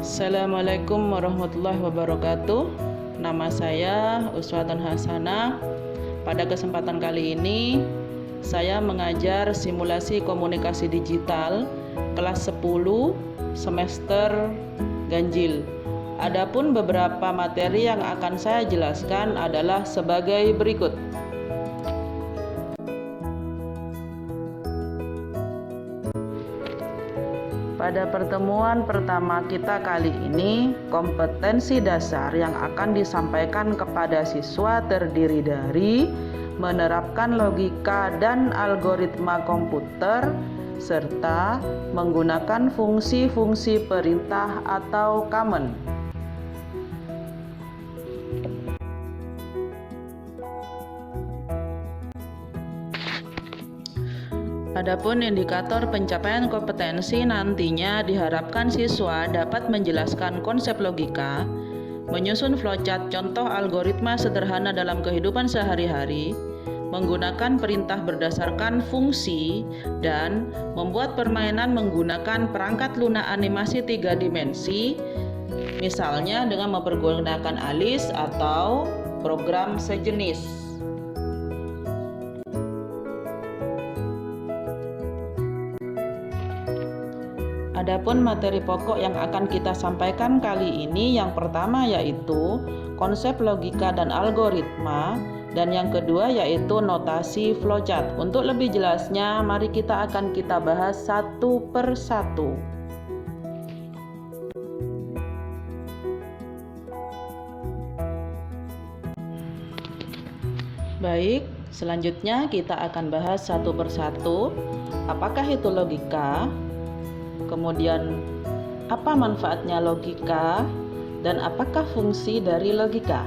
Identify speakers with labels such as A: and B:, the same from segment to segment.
A: Assalamualaikum warahmatullahi wabarakatuh. Nama saya Uswatun Hasanah. Pada kesempatan kali ini saya mengajar simulasi komunikasi digital kelas 10 semester ganjil. Adapun beberapa materi yang akan saya jelaskan adalah sebagai berikut. Pada pertemuan pertama kita kali ini, kompetensi dasar yang akan disampaikan kepada siswa terdiri dari menerapkan logika dan algoritma komputer, serta menggunakan fungsi-fungsi perintah atau command. Adapun indikator pencapaian kompetensi nantinya diharapkan siswa dapat menjelaskan konsep logika, menyusun flowchart contoh algoritma sederhana dalam kehidupan sehari-hari, menggunakan perintah berdasarkan fungsi, dan membuat permainan menggunakan perangkat lunak animasi 3 dimensi, misalnya dengan mempergunakan ALICE atau program sejenis. Adapun materi pokok yang akan kita sampaikan kali ini yang pertama yaitu konsep logika dan algoritma, dan yang kedua yaitu notasi flowchart. Untuk lebih jelasnya, mari kita bahas satu per satu. Baik, selanjutnya kita akan bahas satu per satu. Apakah itu logika? Kemudian, apa manfaatnya logika dan apakah fungsi dari logika?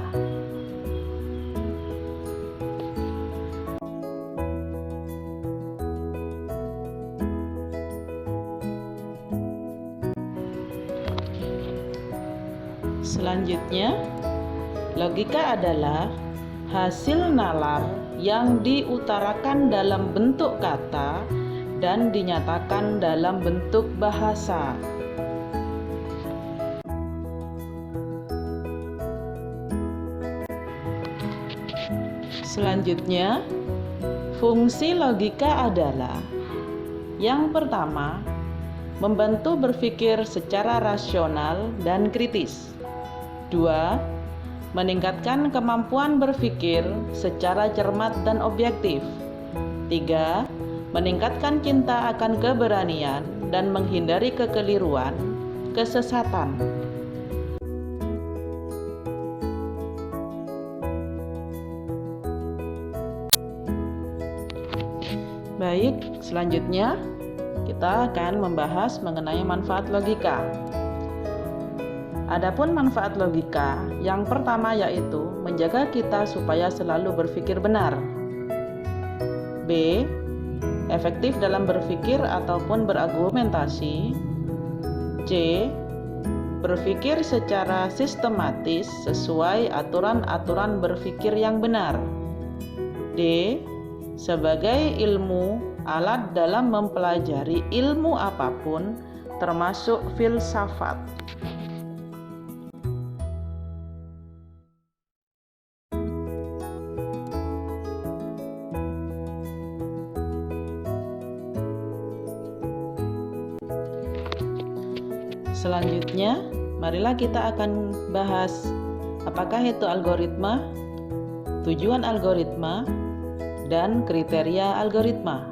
A: Selanjutnya, logika adalah hasil nalar yang diutarakan dalam bentuk kata dan dinyatakan dalam bentuk bahasa. Selanjutnya, fungsi logika adalah yang pertama, membantu berpikir secara rasional dan kritis. 2. Meningkatkan kemampuan berpikir secara cermat dan objektif. 3. Meningkatkan cinta akan keberanian dan menghindari kekeliruan, kesesatan. Baik, selanjutnya kita akan membahas mengenai manfaat logika. Adapun manfaat logika, yang pertama yaitu menjaga kita supaya selalu berpikir benar. B. Efektif dalam berpikir ataupun berargumentasi. C. Berpikir secara sistematis sesuai aturan-aturan berpikir yang benar. D. Sebagai ilmu, alat dalam mempelajari ilmu apapun, termasuk filsafat. Selanjutnya, marilah kita akan bahas apakah itu algoritma, tujuan algoritma, dan kriteria algoritma.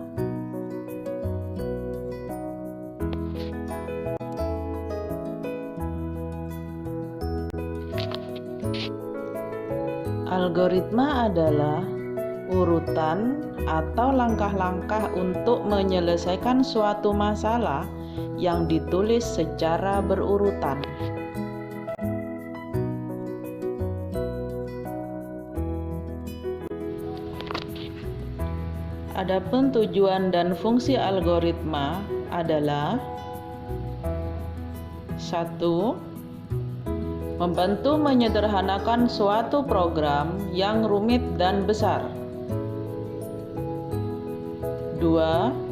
A: Algoritma adalah urutan atau langkah-langkah untuk menyelesaikan suatu masalah yang ditulis secara berurutan. Adapun tujuan dan fungsi algoritma adalah 1. Membantu menyederhanakan suatu program yang rumit dan besar. 2.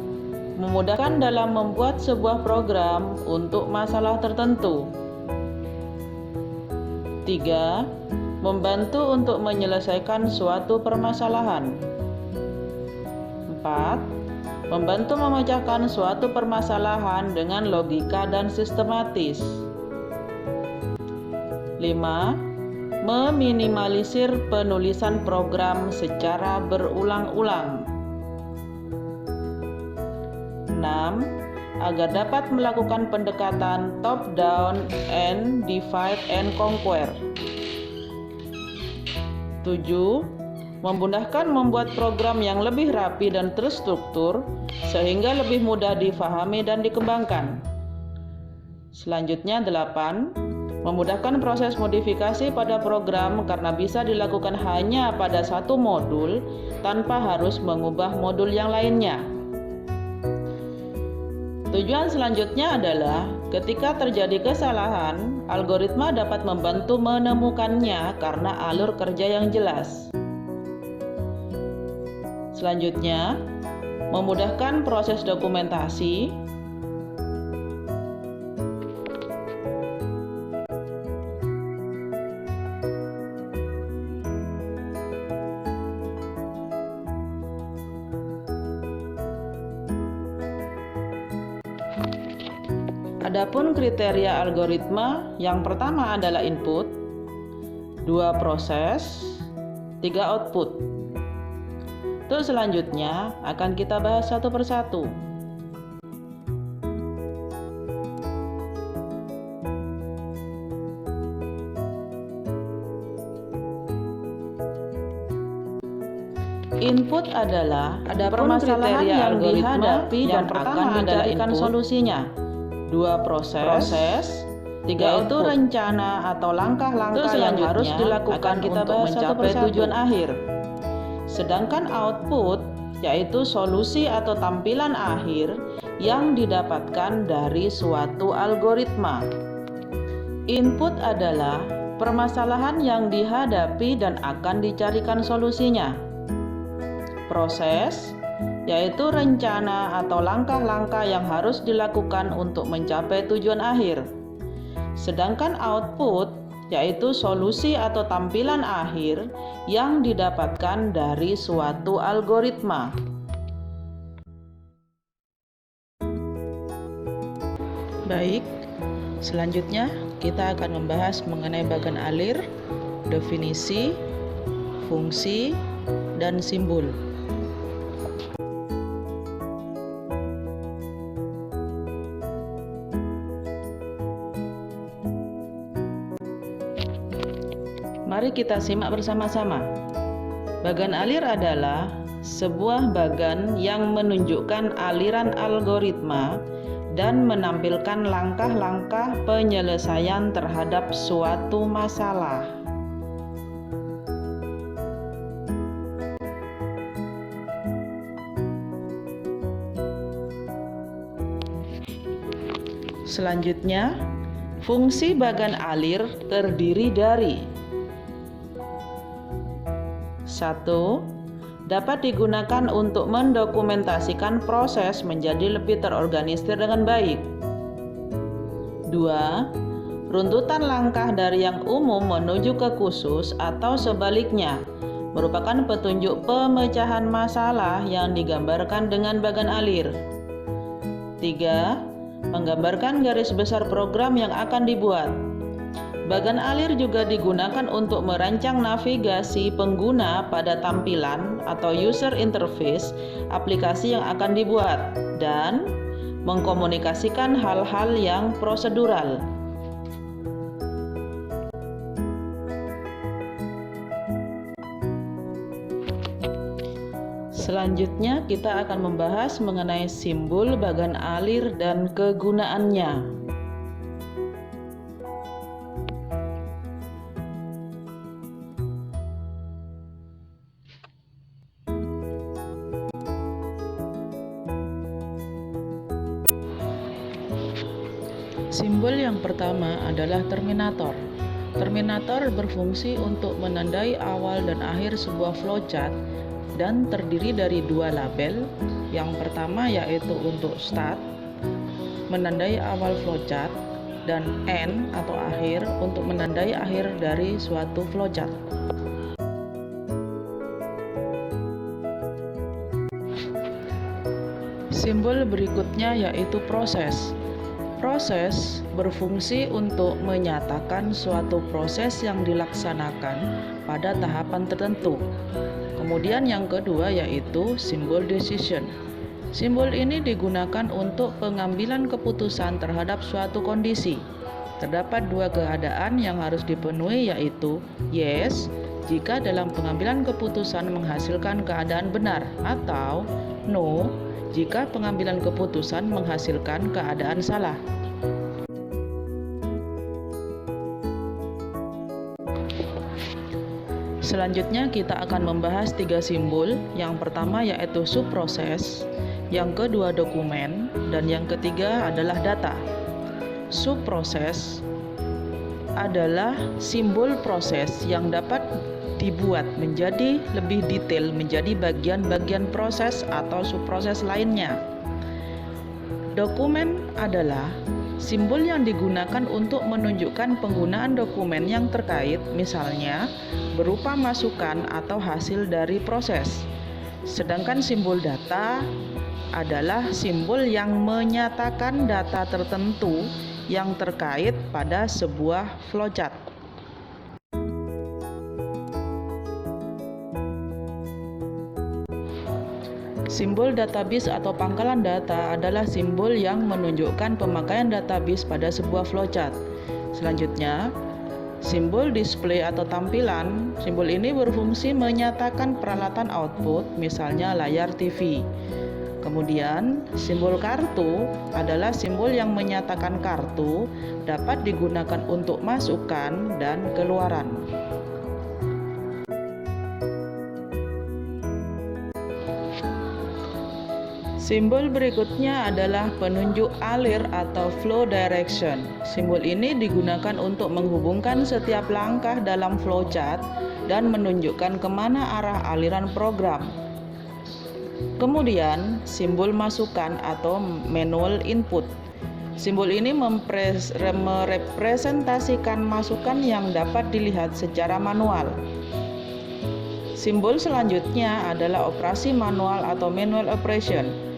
A: Memudahkan dalam membuat sebuah program untuk masalah tertentu. 3. Membantu untuk menyelesaikan suatu permasalahan. 4. Membantu memecahkan suatu permasalahan dengan logika dan sistematis. 5. Meminimalisir penulisan program secara berulang-ulang. 6. Agar dapat melakukan pendekatan top-down and divide and conquer. 7. Memudahkan membuat program yang lebih rapi dan terstruktur sehingga lebih mudah difahami dan dikembangkan. Selanjutnya 8. Memudahkan proses modifikasi pada program karena bisa dilakukan hanya pada satu modul tanpa harus mengubah modul yang lainnya. Tujuan selanjutnya adalah ketika terjadi kesalahan, algoritma dapat membantu menemukannya karena alur kerja yang jelas. Selanjutnya, memudahkan proses dokumentasi. Adapun kriteria algoritma, yang pertama adalah input, 2 proses, 3 output. Untuk selanjutnya akan kita bahas satu persatu. Input adalah permasalahan yang dihadapi dan akan dicarikan solusinya. 2 proses, 3 itu rencana atau langkah-langkah yang harus dilakukan untuk mencapai tujuan akhir. Sedangkan output yaitu solusi atau tampilan akhir yang didapatkan dari suatu algoritma. Input adalah permasalahan yang dihadapi dan akan dicarikan solusinya. Proses yaitu rencana atau langkah-langkah yang harus dilakukan untuk mencapai tujuan akhir. Sedangkan output yaitu solusi atau tampilan akhir yang didapatkan dari suatu algoritma. Baik, selanjutnya kita akan membahas mengenai bagan alir, definisi, fungsi, dan simbol. Mari kita simak bersama-sama. Bagan alir adalah sebuah bagan yang menunjukkan aliran algoritma dan menampilkan langkah-langkah penyelesaian terhadap suatu masalah. Selanjutnya, fungsi bagan alir terdiri dari 1. Dapat digunakan untuk mendokumentasikan proses menjadi lebih terorganisir dengan baik. 2. Runtutan langkah dari yang umum menuju ke khusus atau sebaliknya merupakan petunjuk pemecahan masalah yang digambarkan dengan bagan alir. 3. Menggambarkan garis besar program yang akan dibuat. Bagan alir juga digunakan untuk merancang navigasi pengguna pada tampilan atau user interface aplikasi yang akan dibuat dan mengkomunikasikan hal-hal yang prosedural. Selanjutnya kita akan membahas mengenai simbol bagan alir dan kegunaannya. Simbol yang pertama adalah terminator. Terminator berfungsi untuk menandai awal dan akhir sebuah flowchart dan terdiri dari 2 label. Yang pertama yaitu untuk start, menandai awal flowchart, dan end atau akhir untuk menandai akhir dari suatu flowchart. Simbol berikutnya yaitu proses. Proses berfungsi untuk menyatakan suatu proses yang dilaksanakan pada tahapan tertentu. Kemudian yang kedua yaitu simbol decision. Simbol ini digunakan untuk pengambilan keputusan terhadap suatu kondisi. Terdapat dua keadaan yang harus dipenuhi yaitu yes, jika dalam pengambilan keputusan menghasilkan keadaan benar, atau no, jika pengambilan keputusan menghasilkan keadaan salah. Selanjutnya kita akan membahas 3 simbol. Yang pertama yaitu subproses, yang kedua dokumen, dan yang ketiga adalah data. Subproses adalah simbol proses yang dapat dibuat menjadi lebih detail menjadi bagian-bagian proses atau subproses lainnya. Dokumen adalah simbol yang digunakan untuk menunjukkan penggunaan dokumen yang terkait, misalnya berupa masukan atau hasil dari proses. Sedangkan simbol data adalah simbol yang menyatakan data tertentu yang terkait pada sebuah flowchart. Simbol database atau pangkalan data adalah simbol yang menunjukkan pemakaian database pada sebuah flowchart. Selanjutnya, simbol display atau tampilan. Simbol ini berfungsi menyatakan peralatan output, misalnya layar TV. Kemudian, simbol kartu adalah simbol yang menyatakan kartu dapat digunakan untuk masukan dan keluaran. Simbol berikutnya adalah penunjuk alir atau flow direction. Simbol ini digunakan untuk menghubungkan setiap langkah dalam flowchart dan menunjukkan kemana arah aliran program. Kemudian, simbol masukan atau manual input. Simbol ini merepresentasikan masukan yang dapat dilihat secara manual. Simbol selanjutnya adalah operasi manual atau manual operation.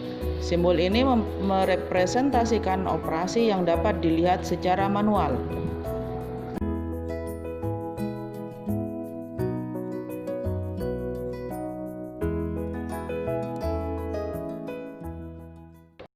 A: Simbol ini merepresentasikan operasi yang dapat dilihat secara manual.